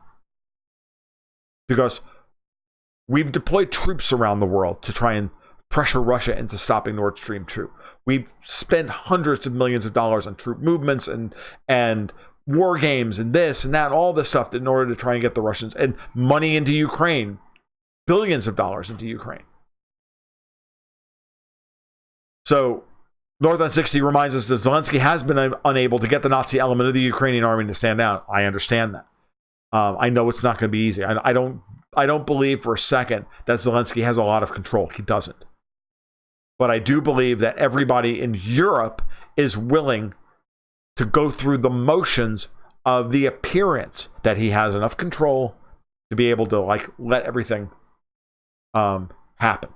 Because we've deployed troops around the world to try and pressure Russia into stopping Nord Stream 2. We've spent hundreds of millions of dollars on troop movements and war games and this and that, and all this stuff in order to try and get the Russians, and money into Ukraine, billions of dollars into Ukraine. So North on 60 reminds us that Zelensky has been unable to get the Nazi element of the Ukrainian army to stand down. I understand that. I know it's not going to be easy. I don't believe for a second that Zelensky has a lot of control. He doesn't. But I do believe that everybody in Europe is willing to go through the motions of the appearance that he has enough control to be able to like let everything happen.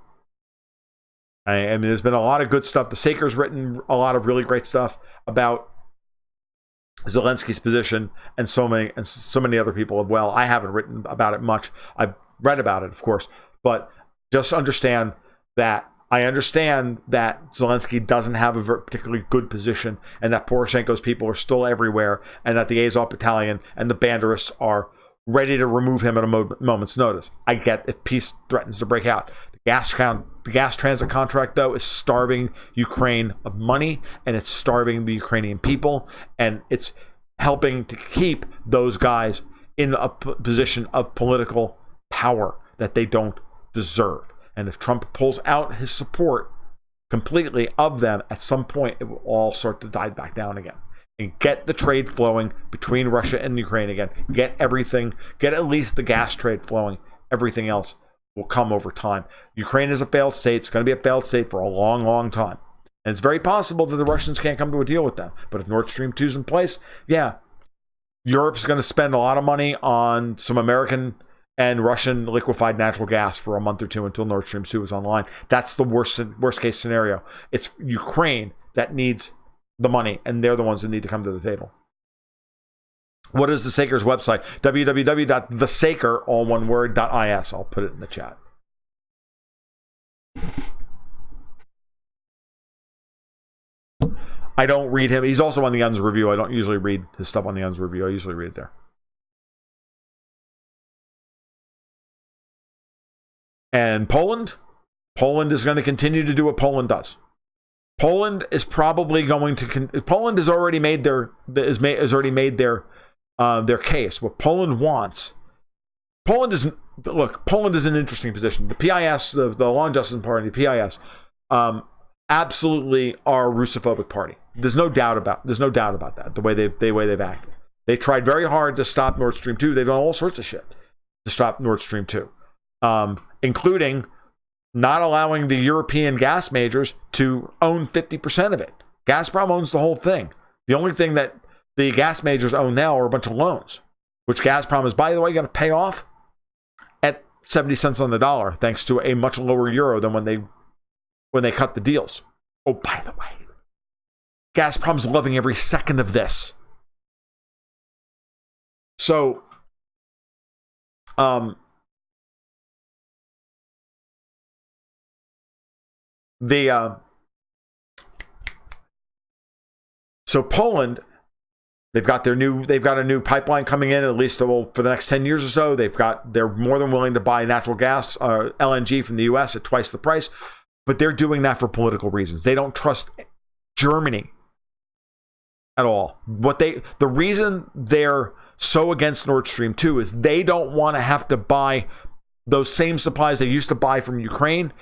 I mean, there's been a lot of good stuff. The Saker's written a lot of really great stuff about Zelensky's position, and so many other people as well. I haven't written about it much. I've read about it, of course, but just understand that I understand that Zelensky doesn't have a particularly good position, and that Poroshenko's people are still everywhere, and that the Azov Battalion and the Banderists are ready to remove him at a moment's notice. I get if peace threatens to break out. The gas transit contract, though, is starving Ukraine of money, and it's starving the Ukrainian people, and it's helping to keep those guys in a position of political power that they don't deserve. And if Trump pulls out his support completely of them, at some point it will all start to die back down again. And get the trade flowing between Russia and Ukraine again. Get everything, get at least the gas trade flowing. Everything else will come over time. Ukraine is a failed state. It's going to be a failed state for a long, long time. And it's very possible that the Russians can't come to a deal with them. But if Nord Stream 2 is in place, yeah, Europe's going to spend a lot of money on some American and Russian liquefied natural gas for a month or two until Nord Stream 2 is online. That's the worst case scenario. It's Ukraine that needs the money, and they're the ones that need to come to the table. What is the Saker's website? www.thesaker, all one word, .is. I'll put it in the chat. I don't read him. He's also on the UNS Review. I don't usually read his stuff on the UNS Review. I usually read it there. And Poland is going to continue to do what Poland does. Poland is probably going to. Poland has already made their case. What Poland wants. Poland is an interesting position. The PIS, the Law and Justice Party, the PIS, absolutely are a Russophobic party. There's no doubt about that. The way they've acted. They tried very hard to stop Nord Stream 2. They've done all sorts of shit to stop Nord Stream 2, including not allowing the European gas majors to own 50% of it. Gazprom owns the whole thing. The only thing that the gas majors own now are a bunch of loans, which Gazprom is, by the way, going to pay off at 70 cents on the dollar, thanks to a much lower euro than when they cut the deals. Oh, by the way, Gazprom's loving every second of this. So, so Poland, they've got a new pipeline coming in, at least for the next 10 years or so. They're more than willing to buy natural gas, LNG from the US at twice the price, but they're doing that for political reasons. They don't trust Germany at all. The reason they're so against Nord Stream 2 is they don't want to have to buy those same supplies they used to buy from Ukraine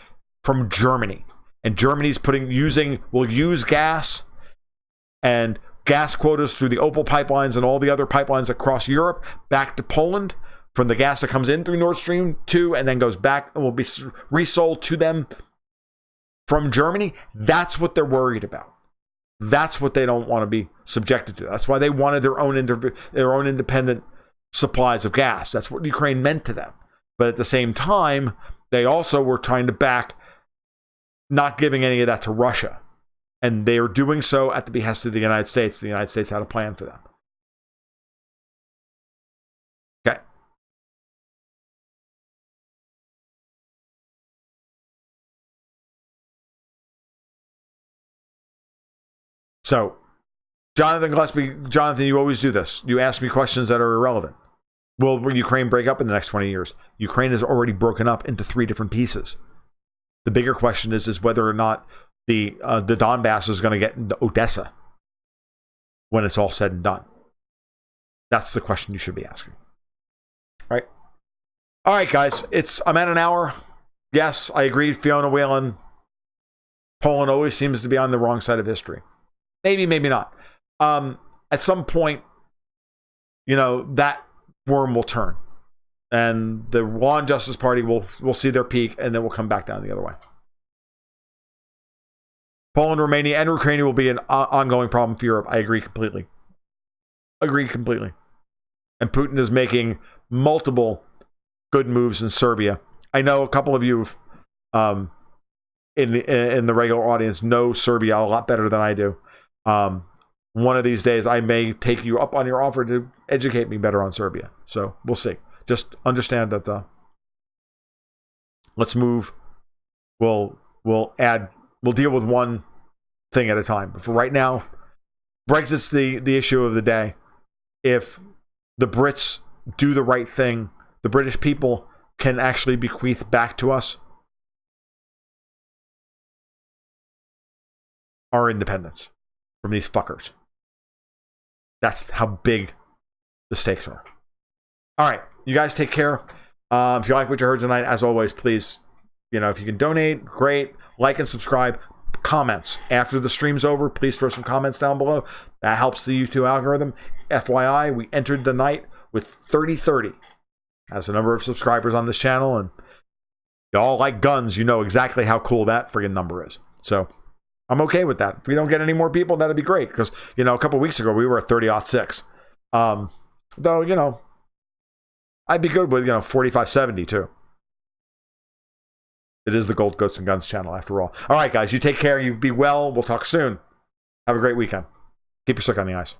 from Germany. And Germany's will use gas and gas quotas through the Opal pipelines and all the other pipelines across Europe back to Poland from the gas that comes in through Nord Stream 2 and then goes back and will be resold to them from Germany. That's what they're worried about. That's what they don't want to be subjected to. That's why they wanted their own independent supplies of gas. That's what Ukraine meant to them. But at the same time, they also were trying to back not giving any of that to Russia. And they are doing so at the behest of the United States. The United States had a plan for them. Okay. So, Jonathan Gillespie, you always do this. You ask me questions that are irrelevant. Will Ukraine break up in the next 20 years? Ukraine is already broken up into 3 different pieces. The bigger question is whether or not the Donbass is going to get into Odessa when it's all said and done. That's the question you should be asking. Right? All right, guys. I'm at an hour. Yes, I agree. Fiona Whalen. Poland always seems to be on the wrong side of history. Maybe, maybe not. At some point, that worm will turn. And the Law and Justice Party will see their peak, and then we'll come back down the other way. Poland, Romania, and Ukraine will be an ongoing problem for Europe. I agree completely. Agree completely. And Putin is making multiple good moves in Serbia. I know a couple of you in the regular audience know Serbia a lot better than I do. One of these days, I may take you up on your offer to educate me better on Serbia. So we'll see. Just understand that. Let's move. We'll deal with one thing at a time. But for right now, Brexit's the issue of the day. If the Brits do the right thing, the British people can actually bequeath back to us our independence from these fuckers. That's how big the stakes are. All right, you guys take care. If you like what you heard tonight, as always, please, if you can donate, great. Like and subscribe. Comments after the stream's over, please throw some comments down below. That helps the YouTube algorithm. FYI, we entered the night with 3030 as a number of subscribers on this channel, and y'all like guns. You know exactly how cool that friggin' number is. So I'm okay with that. If we don't get any more people, that'd be great, because a couple weeks ago we were at 30-06. Though I'd be good with 4570 too. It is the Gold Goats and Guns channel after all. All right, guys, you take care. You be well. We'll talk soon. Have a great weekend. Keep your stick on the ice.